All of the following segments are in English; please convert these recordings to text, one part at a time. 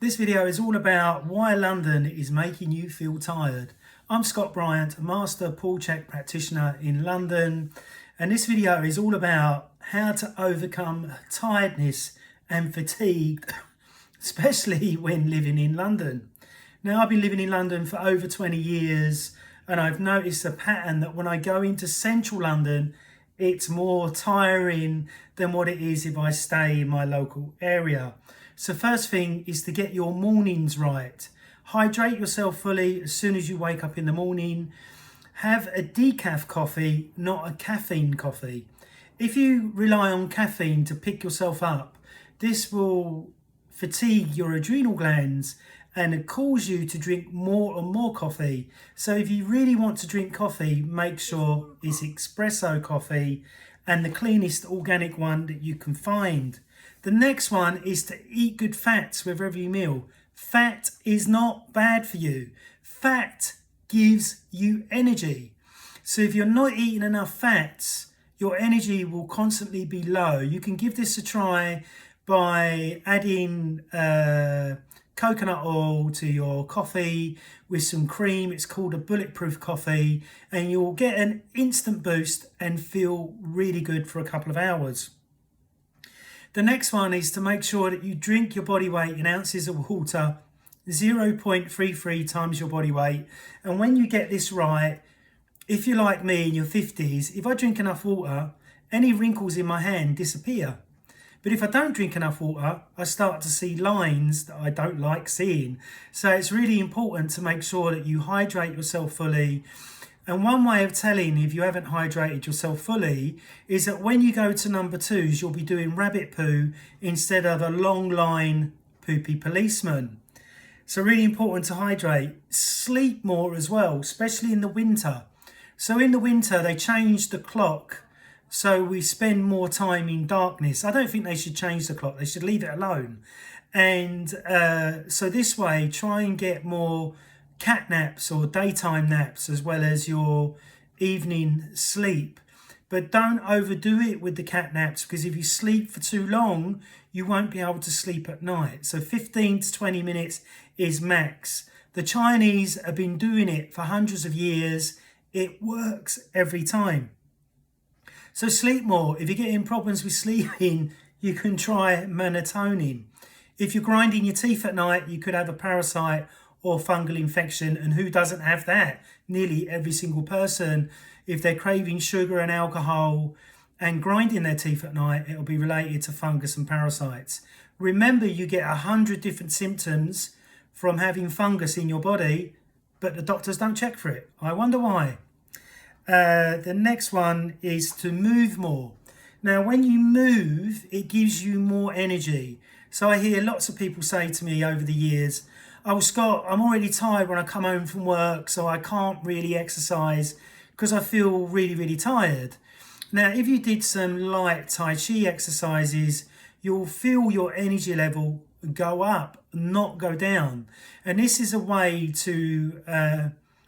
This video is all about why London is making you feel tired. I'm Scott Bryant, a master pull check practitioner in London, and this video is all about how to overcome tiredness and fatigue, especially when living in London. Now, I've been living in London for over 20 years, and I've noticed a pattern that when I go into central London, it's more tiring than what it is if I stay in my local area. So first thing is to get your mornings right. Hydrate yourself fully as soon as you wake up in the morning. Have a decaf coffee, not a caffeine coffee. If you rely on caffeine to pick yourself up, this will fatigue your adrenal glands and cause you to drink more and more coffee. So if you really want to drink coffee, make sure it's espresso coffee and the cleanest organic one that you can find. The next one is to eat good fats with every meal. Fat is not bad for you. Fat gives you energy. So if you're not eating enough fats, your energy will constantly be low. You can give this a try by adding coconut oil to your coffee with some cream. It's called a bulletproof coffee, and you'll get an instant boost and feel really good for a couple of hours. The next one is to make sure that you drink your body weight in ounces of water, 0.33 times your body weight. And when you get this right, if you're like me in your 50s, if I drink enough water, any wrinkles in my hand disappear. But if I don't drink enough water, I start to see lines that I don't like seeing. So it's really important to make sure that you hydrate yourself fully. And one way of telling if you haven't hydrated yourself fully is that when you go to number twos, you'll be doing rabbit poo instead of a long line poopy policeman. So really important to hydrate. Sleep more as well, especially in the winter. So in the winter, they change the clock so we spend more time in darkness. I don't think they should change the clock. They should leave it alone. And so this way, try and get more cat naps or daytime naps as well as your evening sleep. But don't overdo it with the cat naps, because if you sleep for too long, you won't be able to sleep at night. So 15 to 20 minutes is max. The Chinese have been doing it for hundreds of years. It works every time. So sleep more. If you're getting problems with sleeping, you can try melatonin. If you're grinding your teeth at night, you could have a parasite or fungal infection, and who doesn't have that? Nearly every single person. If they're craving sugar and alcohol and grinding their teeth at night, it'll be related to fungus and parasites. Remember, you get 100 different symptoms from having fungus in your body, but the doctors don't check for it. I wonder why. The next one is to move more. Now, when you move, it gives you more energy. So I hear lots of people say to me over the years, "Oh, Scott, I'm already tired when I come home from work, so I can't really exercise because I feel really, really tired." Now, if you did some light Tai Chi exercises, you'll feel your energy level go up, not go down. And this is a way to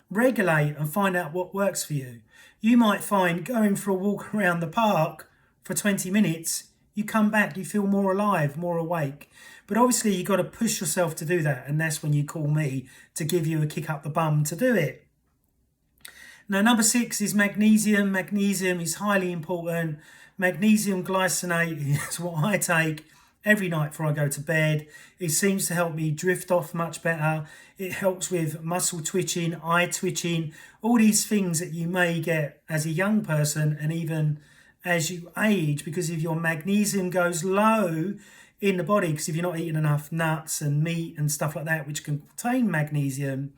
regulate and find out what works for you. You might find going for a walk around the park for 20 minutes, you come back, you feel more alive, more awake. But obviously you've got to push yourself to do that, and that's when you call me to give you a kick up the bum to do it. Now, number 6 is magnesium. Magnesium is highly important. Magnesium glycinate is what I take every night before I go to bed. It seems to help me drift off much better. It helps with muscle twitching, eye twitching, all these things that you may get as a young person and even as you age, because if your magnesium goes low in the body, because if you're not eating enough nuts and meat and stuff like that, which contain magnesium,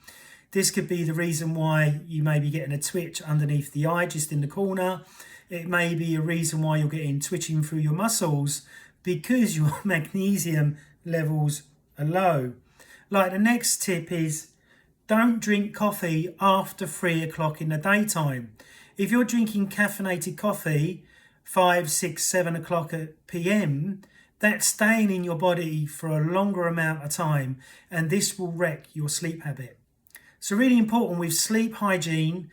this could be the reason why you may be getting a twitch underneath the eye, just in the corner. It may be a reason why you're getting twitching through your muscles, because your magnesium levels are low. Like, the next tip is don't drink coffee after 3 o'clock in the daytime. If you're drinking caffeinated coffee 5, 6, 7 o'clock at PM, that's staying in your body for a longer amount of time, and this will wreck your sleep habit. So really important with sleep hygiene,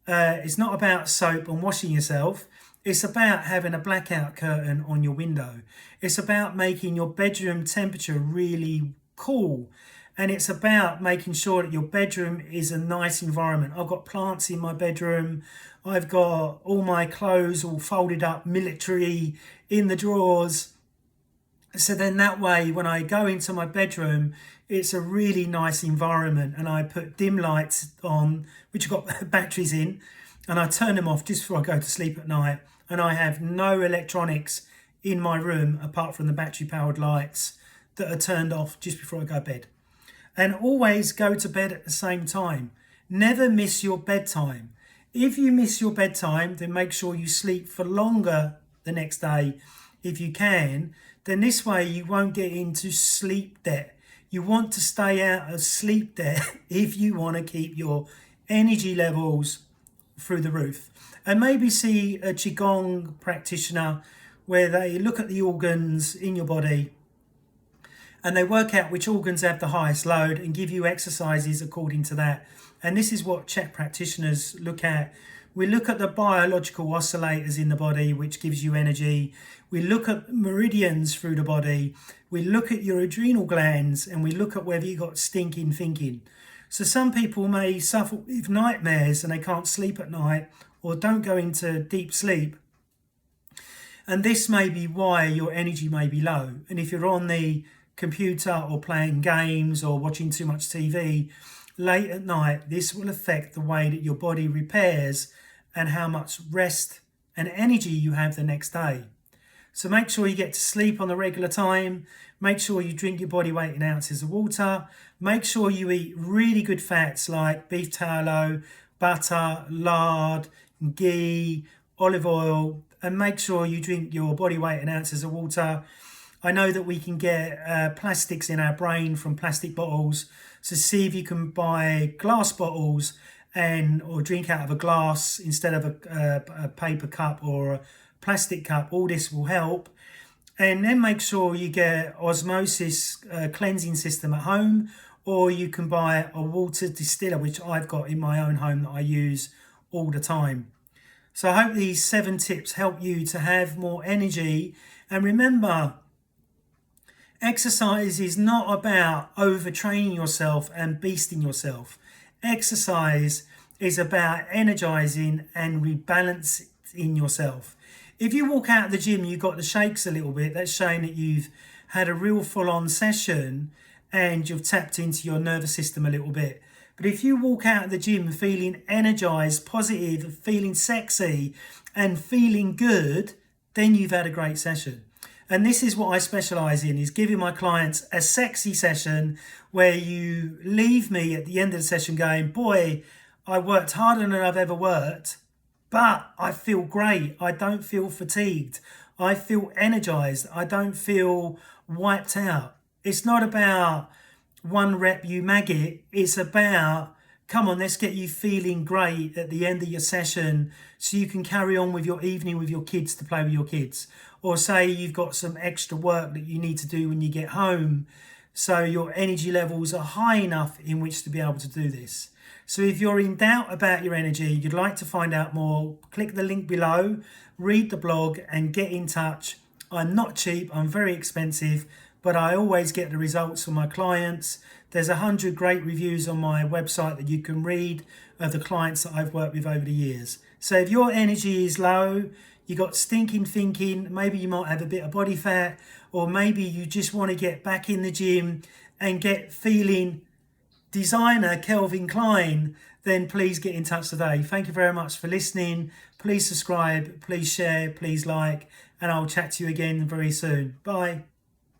it's not about soap and washing yourself. It's about having a blackout curtain on your window. It's about making your bedroom temperature really cool. And it's about making sure that your bedroom is a nice environment. I've got plants in my bedroom. I've got all my clothes all folded up, military, in the drawers. So then that way, when I go into my bedroom, it's a really nice environment, and I put dim lights on, which have got batteries in, and I turn them off just before I go to sleep at night. And I have no electronics in my room apart from the battery powered lights that are turned off just before I go to bed. And always go to bed at the same time. Never miss your bedtime. If you miss your bedtime, then make sure you sleep for longer the next day if you can. Then this way you won't get into sleep debt. You want to stay out of sleep debt if you want to keep your energy levels through the roof. And maybe see a qigong practitioner where they look at the organs in your body and they work out which organs have the highest load and give you exercises according to that. And this is what Czech practitioners look at. We look at the biological oscillators in the body, which gives you energy. We look at meridians through the body. We look at your adrenal glands, and we look at whether you've got stinking thinking. So some people may suffer with nightmares and they can't sleep at night or don't go into deep sleep. And this may be why your energy may be low. And if you're on the computer or playing games or watching too much TV late at night, this will affect the way that your body repairs and how much rest and energy you have the next day. So make sure you get to sleep on the regular time. Make sure you drink your body weight in ounces of water. Make sure you eat really good fats like beef tallow, butter, lard, ghee, olive oil, and make sure you drink your body weight in ounces of water. I know that we can get plastics in our brain from plastic bottles, so see if you can buy glass bottles or drink out of a glass instead of a paper cup or a plastic cup. All this will help. And then make sure you get osmosis cleansing system at home, or you can buy a water distiller, which I've got in my own home that I use all the time. So I hope these 7 tips help you to have more energy. And remember, exercise is not about overtraining yourself and beasting yourself. Exercise is about energizing and rebalancing yourself. If you walk out of the gym, you've got the shakes a little bit, that's showing that you've had a real full-on session and you've tapped into your nervous system a little bit. But if you walk out of the gym feeling energized, positive, feeling sexy and feeling good, then you've had a great session. And this is what I specialize in, is giving my clients a sexy session where you leave me at the end of the session going, boy, I worked harder than I've ever worked, but I feel great. I don't feel fatigued. I feel energized. I don't feel wiped out. It's not about one rep, you maggot. It's about, come on, let's get you feeling great at the end of your session so you can carry on with your evening with your kids to play with your kids. Or say you've got some extra work that you need to do when you get home, so your energy levels are high enough in which to be able to do this. So if you're in doubt about your energy, you'd like to find out more, click the link below, read the blog and get in touch. I'm not cheap, I'm very expensive, but I always get the results from my clients. There's 100 great reviews on my website that you can read of the clients that I've worked with over the years. So if your energy is low, you got stinking thinking, maybe you might have a bit of body fat, or maybe you just want to get back in the gym and get feeling designer Calvin Klein, then please get in touch today. Thank you very much for listening. Please subscribe, please share, please like, and I'll chat to you again very soon. Bye.